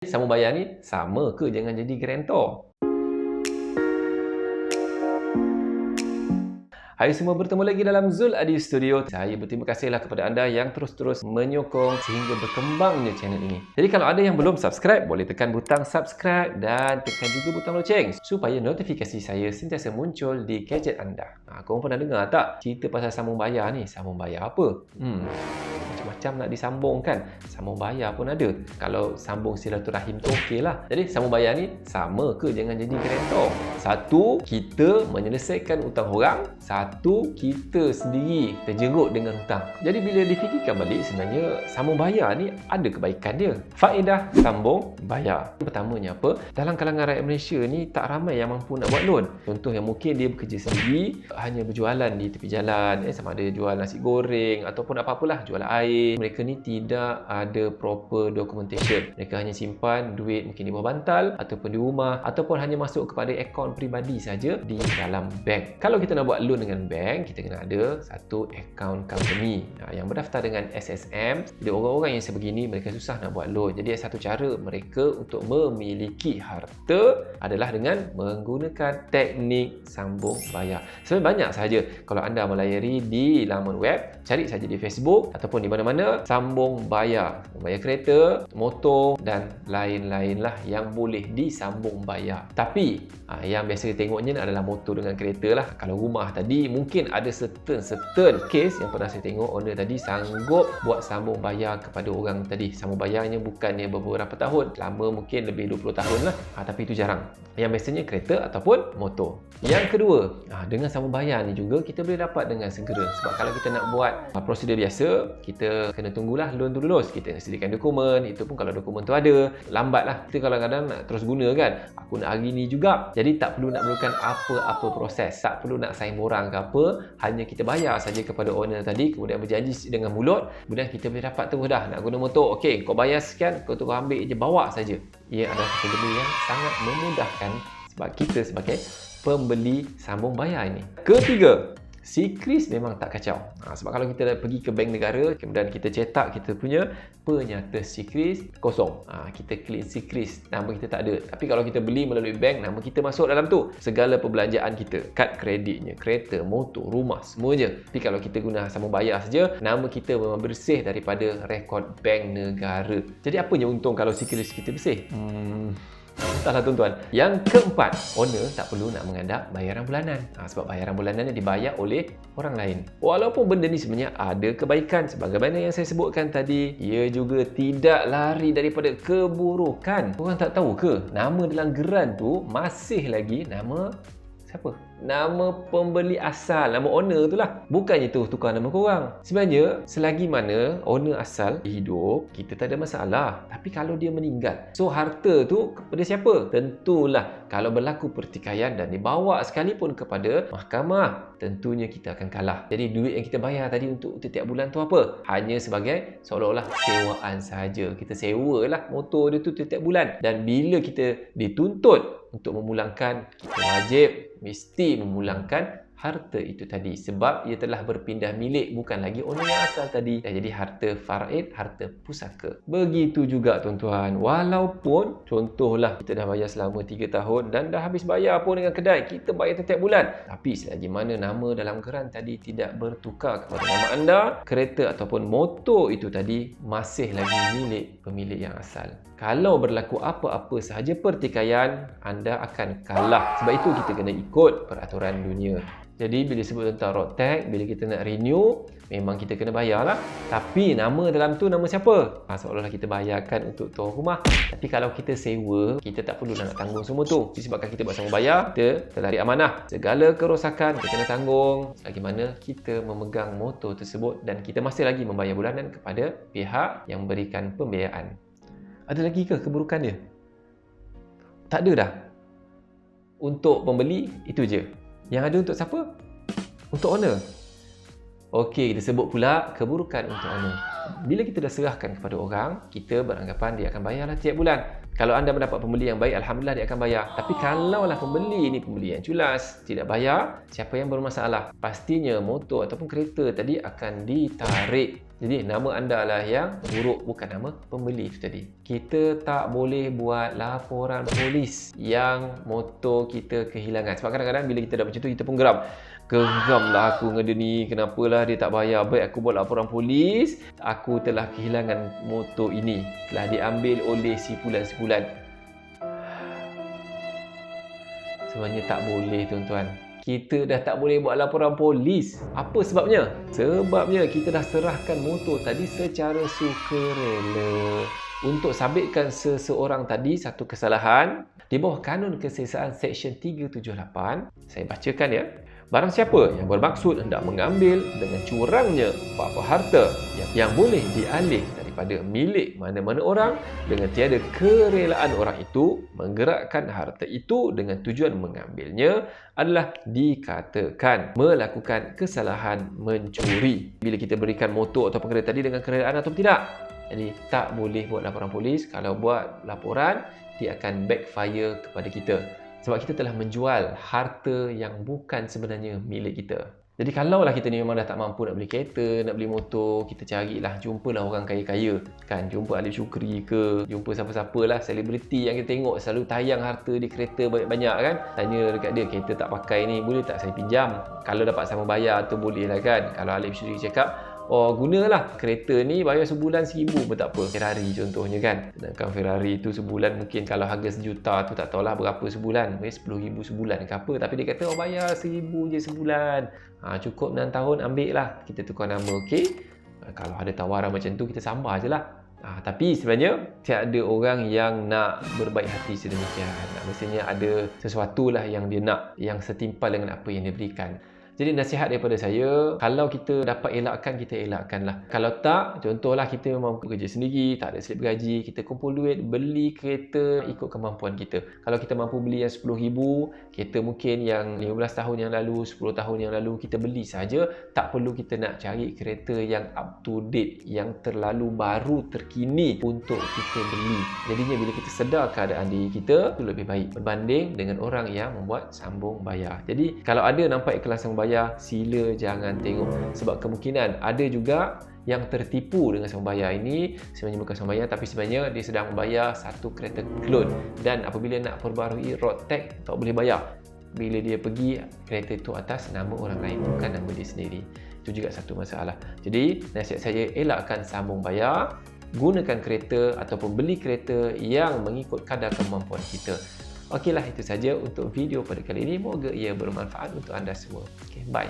Sambung bayar ni sama ke jangan jadi guarantor? Hai semua, bertemu lagi dalam Zul Adi Studio. Saya berterima kasihlah kepada anda yang terus-terus menyokong sehingga berkembangnya channel ini. Jadi kalau ada yang belum subscribe, boleh tekan butang subscribe dan tekan juga butang loceng supaya notifikasi saya sentiasa muncul di gadget anda. Korang pernah dengar tak cerita pasal sambung bayar ni? Sambung bayar apa? Macam-macam nak disambung kan? Sambung bayar pun ada. Kalau sambung silaturahim tu okey lah. Jadi sambung bayar ni sama ke jangan jadi guarantor? Satu, kita menyelesaikan hutang orang. Satu, kita sendiri terjerut dengan hutang. Jadi bila difikirkan balik, sebenarnya sambung bayar ni ada kebaikan dia. Faedah sambung bayar. Pertamanya apa? Dalam kalangan rakyat Malaysia ni tak ramai yang mampu nak buat loan. Contoh yang mungkin dia bekerja sendiri, hanya berjualan di tepi jalan, sama ada jual nasi goreng ataupun apa-apalah, jual air. Mereka ni tidak ada proper documentation. Mereka hanya simpan duit mungkin di bawah bantal ataupun di rumah ataupun hanya masuk kepada akaun peribadi saja di dalam bank. Kalau kita nak buat loan dengan bank, kita kena ada satu akaun company yang berdaftar dengan SSM. Jadi orang-orang yang sebegini mereka susah nak buat loan. Jadi satu cara mereka untuk memiliki harta adalah dengan menggunakan teknik sambung bayar. Sebenarnya banyak sahaja. Kalau anda melayari di laman web, cari saja di Facebook ataupun di mana-mana, sambung bayar. Bayar kereta, motor dan lain-lain lah yang boleh disambung bayar. Tapi yang biasa tengoknya adalah motor dengan kereta lah. Kalau rumah tadi mungkin ada certain case yang pernah saya tengok, owner tadi sanggup buat sambung bayar kepada orang tadi. Sambung bayarnya bukannya beberapa tahun, lama mungkin lebih 20 tahun lah. Tapi itu jarang. Yang biasanya kereta ataupun motor. Yang kedua, dengan sambung bayar ni juga kita boleh dapat dengan segera. Sebab kalau kita nak buat prosedur biasa, kita kena tunggulah loan tu lulus. Kita nak sediakan dokumen, itu pun kalau dokumen tu ada. Lambat lah. Kita kadang-kadang nak terus guna kan. Aku nak hari ni juga. Jadi tak perlu nak memerlukan apa-apa proses. Tak perlu nak sign borang ke apa. Hanya kita bayar saja kepada owner tadi, kemudian berjanji dengan mulut, kemudian kita boleh dapat terus dah. Nak guna motor, okey, kau bayar sekian, kau terus ambil je, bawa saja. Ia adalah satu benda yang sangat memudahkan sebab kita sebagai pembeli sambung bayar ini. Ketiga, Sikris memang tak kacau. Sebab kalau kita dah pergi ke bank negara, kemudian kita cetak kita punya penyata Sikris kosong. Kita clean Sikris, nama kita tak ada. Tapi kalau kita beli melalui bank, nama kita masuk dalam tu. Segala perbelanjaan kita, kad kreditnya, kereta, motor, rumah, semuanya. Tapi kalau kita guna sambung bayar saja, nama kita memang bersih daripada rekod bank negara. Jadi apanya untung kalau Sikris kita bersih? Entahlah tuan-tuan. Yang keempat, owner tak perlu nak mengadap bayaran bulanan. Sebab bayaran bulanan dibayar oleh orang lain. Walaupun benda ni sebenarnya ada kebaikan, sebagaimana yang saya sebutkan tadi, ia juga tidak lari daripada keburukan. Korang tak tahu ke, nama dalam geran tu masih lagi nama siapa? Nama pembeli asal, nama owner tu lah. Bukannya tu tukar nama korang. Sebenarnya, selagi mana owner asal hidup, kita tak ada masalah. Tapi kalau dia meninggal, so harta tu kepada siapa? Tentulah kalau berlaku pertikaian dan dibawa sekalipun kepada mahkamah, tentunya kita akan kalah. Jadi duit yang kita bayar tadi untuk setiap bulan tu apa? Hanya sebagai seolah-olah sewaan sahaja. Kita sewalah motor dia tu setiap bulan. Dan bila kita dituntut untuk memulangkan, kita wajib mesti memulangkan harta itu tadi sebab ia telah berpindah milik, bukan lagi owner yang asal tadi. Dah jadi harta faraid, harta pusaka. Begitu juga tuan-tuan, walaupun contohlah kita dah bayar selama 3 tahun dan dah habis bayar pun dengan kedai, kita bayar setiap bulan, tapi selagi mana nama dalam geran tadi tidak bertukar kepada nama anda, kereta ataupun motor itu tadi masih lagi milik pemilik yang asal. Kalau berlaku apa-apa sahaja pertikaian, anda akan kalah. Sebab itu kita kena ikut peraturan dunia. Jadi bila sebut tentang road tax, bila kita nak renew, memang kita kena bayar lah. Tapi nama dalam tu nama siapa? Seolah-olah kita bayarkan untuk tuan rumah. Tapi kalau kita sewa, kita tak perlu nak tanggung semua tu. Disebabkan kita buat sambung bayar, kita terlari amanah. Segala kerosakan kita kena tanggung selagi mana kita memegang motor tersebut dan kita masih lagi membayar bulanan kepada pihak yang memberikan pembiayaan. Ada lagi ke keburukan dia? Tak ada dah. Untuk pembeli, itu je. Yang ada untuk siapa? Untuk owner. Okey, kita sebut pula keburukan untuk owner. Bila kita dah serahkan kepada orang, kita beranggapan dia akan bayarlah tiap bulan. Kalau anda mendapat pembeli yang baik, alhamdulillah dia akan bayar. Tapi kalaulah pembeli ini pembeli yang culas, tidak bayar, siapa yang bermasalah? Pastinya motor ataupun kereta tadi akan ditarik. Jadi nama anda lah yang buruk, bukan nama pembeli itu tadi. Kita tak boleh buat laporan polis yang motor kita kehilangan. Sebab kadang-kadang bila kita dah macam tu, kita pun geram. Geramlah aku dengan dia ni, kenapalah dia tak bayar. Baik aku buat laporan polis, aku telah kehilangan motor ini, telah diambil oleh si fulan-fulan. Sebenarnya tak boleh tuan-tuan. Kita dah tak boleh buat laporan polis. Apa sebabnya? Sebabnya kita dah serahkan motor tadi secara sukarela. Untuk sabitkan seseorang tadi satu kesalahan di bawah Kanun Keselesaan Seksyen 378, saya bacakan ya. Barang siapa yang bermaksud hendak mengambil dengan curangnya apa-apa harta yang boleh dialih daripada milik mana-mana orang dengan tiada kerelaan orang itu, menggerakkan harta itu dengan tujuan mengambilnya, adalah dikatakan melakukan kesalahan mencuri. Bila kita berikan motor atau kereta tadi dengan kerelaan atau tidak. Jadi tak boleh buat laporan polis. Kalau buat laporan, dia akan backfire kepada kita. Sebab kita telah menjual harta yang bukan sebenarnya milik kita. Jadi kalaulah kita ni memang dah tak mampu nak beli kereta, nak beli motor, kita carilah, jumpalah orang kaya-kaya. Kan, jumpa Alif Syukri ke, jumpa siapa-siapa lah, selebriti yang kita tengok selalu tayang harta di kereta banyak-banyak kan. Tanya dekat dia, kereta tak pakai ni, boleh tak saya pinjam? Kalau dapat sama bayar tu boleh lah kan. Kalau Alif Syukri cakap, oh gunalah kereta ni bayar sebulan 1,000 pun tak apa. Ferrari contohnya kan. Sedangkan Ferrari tu sebulan mungkin kalau harga 1 juta tu tak tahulah berapa sebulan. 10,000 sebulan ke apa. Tapi dia kata oh bayar 1,000 je sebulan. Cukup 6 tahun ambil lah. Kita tukar nama okey. Kalau ada tawaran macam tu kita sambar je lah. Tapi sebenarnya tiada orang yang nak berbaik hati sedemikian. Mestinya ada sesuatu lah yang dia nak, yang setimpal dengan apa yang dia berikan. Jadi nasihat daripada saya, kalau kita dapat elakkan, kita elakkanlah. Kalau tak, contohlah kita memang bekerja sendiri, tak ada slip gaji, kita kumpul duit, beli kereta ikut kemampuan kita. Kalau kita mampu beli yang 10,000, kereta mungkin yang 15 tahun yang lalu, 10 tahun yang lalu kita beli saja, tak perlu kita nak cari kereta yang up to date, yang terlalu baru, terkini untuk kita beli. Jadinya bila kita sedar keadaan diri kita, itu lebih baik berbanding dengan orang yang membuat sambung bayar. Jadi kalau ada nampak iklan sambung bayar, sila jangan tengok. Sebab kemungkinan ada juga yang tertipu dengan sambung bayar ini. Sebenarnya bukan sambung bayar, tapi sebenarnya dia sedang membayar satu kereta clone. Dan apabila nak perbarui road tax, tak boleh bayar. Bila dia pergi, kereta itu atas nama orang lain, bukan nama dia sendiri. Itu juga satu masalah. Jadi nasihat saya, elakkan sambung bayar. Gunakan kereta ataupun beli kereta yang mengikut kadar kemampuan kita. Okeylah, itu saja untuk video pada kali ini. Moga ia bermanfaat untuk anda semua. Okay, bye.